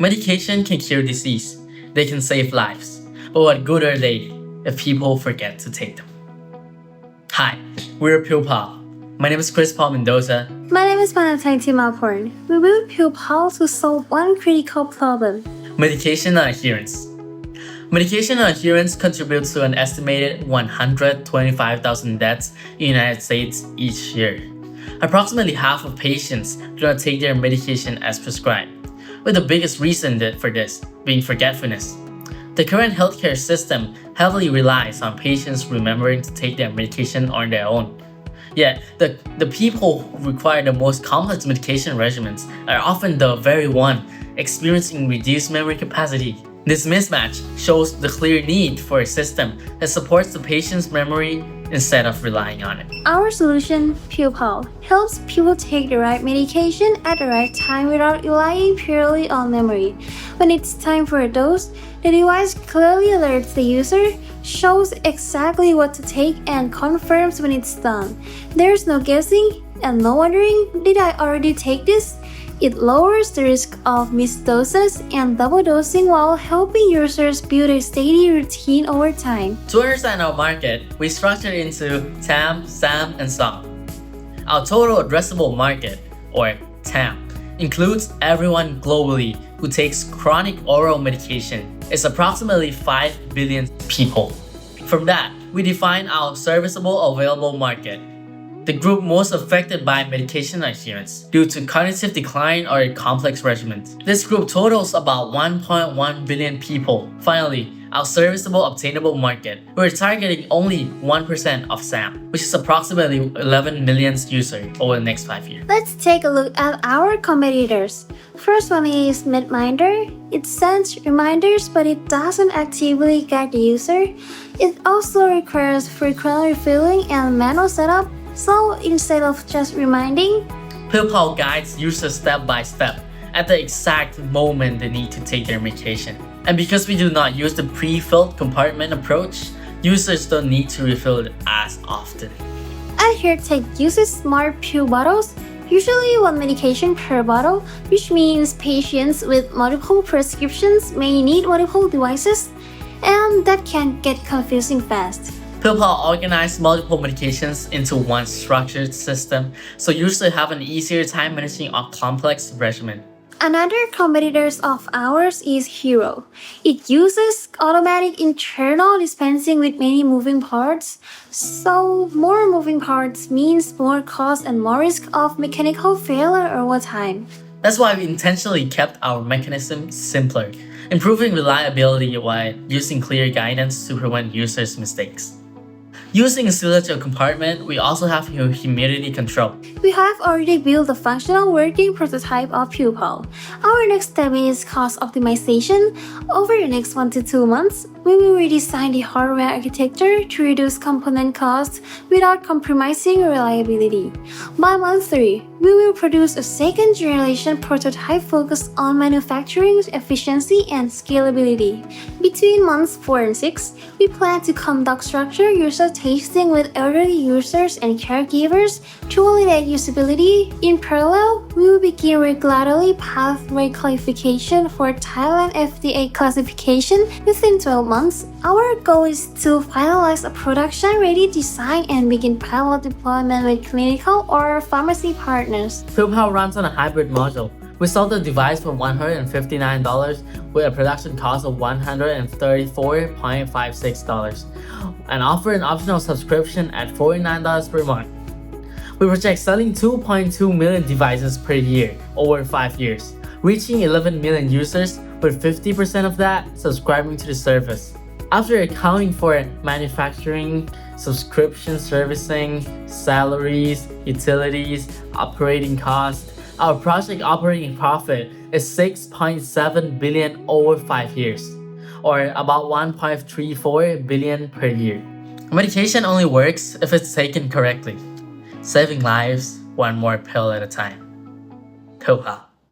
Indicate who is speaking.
Speaker 1: Medication can cure disease. They can save lives. But what good are they if people forget to take them? Hi, we're PillPal. My name is Chris Paul Mendoza.
Speaker 2: My name is Manataiti Maporn. We built PillPal to solve one critical problem:
Speaker 1: Medication non-adherence. Medication non-adherence contributes to an estimated 125,000 deaths in the United States each year. Approximately half of patients do not take their medication as prescribed, with the biggest reason for this being forgetfulness. The current healthcare system heavily relies on patients remembering to take their medication on their own. Yet, the people who require the most complex medication regimens are often the very one experiencing reduced memory capacity. This mismatch shows the clear need for a system that supports the patient's memory instead of relying on it.
Speaker 2: Our solution, PillPal, helps people take the right medication at the right time without relying purely on memory. When it's time for a dose, the device clearly alerts the user, shows exactly what to take, and confirms when it's done. There's no guessing and no wondering, did I already take this? It lowers the risk of missed doses and double dosing while helping users build a steady routine over time.
Speaker 1: To understand our market, we structured into TAM, SAM, and SOM. Our total addressable market, or TAM, includes everyone globally who takes chronic oral medication. It's approximately 5 billion people. From that, we define our serviceable available market, the group most affected by medication adherence due to cognitive decline or a complex regimen. This group totals about 1.1 billion people. Finally, our serviceable obtainable market, we're targeting only 1% of SAM, which is approximately 11 million users over the next 5 years.
Speaker 2: Let's take a look at our competitors. First one is MedMinder. It sends reminders, but it doesn't actively guide the user. It also requires frequent refilling and manual setup. So instead of just reminding,
Speaker 1: PillPal guides users step by step at the exact moment they need to take their medication. And because we do not use the pre-filled compartment approach, users don't need to refill it as often.
Speaker 2: AdhereTech uses smart pill bottles, usually one medication per bottle, which means patients with multiple prescriptions may need multiple devices, and that can get confusing fast.
Speaker 1: PillPal organizes multiple medications into one structured system, so users have an easier time managing a complex regimen.
Speaker 2: Another competitor of ours is Hero. It uses automatic internal dispensing with many moving parts. So more moving parts means more cost and more risk of mechanical failure over time.
Speaker 1: That's why we intentionally kept our mechanism simpler, improving reliability while using clear guidance to prevent users' mistakes. Using a cylinder compartment, we also have humidity control.
Speaker 2: We have already built a functional working prototype of PillPal. Our next step is cost optimization. Over the next 1 to 2 months, we will redesign the hardware architecture to reduce component costs without compromising reliability. By month 3, we will produce a second generation prototype focused on manufacturing efficiency and scalability. Between months 4 and 6, we plan to conduct structured user testing with elderly users and caregivers to validate usability. In parallel, we will begin regulatory pathway qualification for Thailand FDA classification within 12 months. Our goal is to finalize a production-ready design and begin pilot deployment with clinical or pharmacy partners.
Speaker 1: PillPal runs on a hybrid module. We sold the device for $159 with a production cost of $134.56 and offer an optional subscription at $49 per month. We project selling 2.2 million devices per year over 5 years, reaching 11 million users, with 50% of that subscribing to the service. After accounting for manufacturing, subscription servicing, salaries, utilities, operating costs, our project operating profit is 6.7 billion over 5 years, or about 1.34 billion per year. Medication only works if it's taken correctly, saving lives one more pill at a time. PillPal.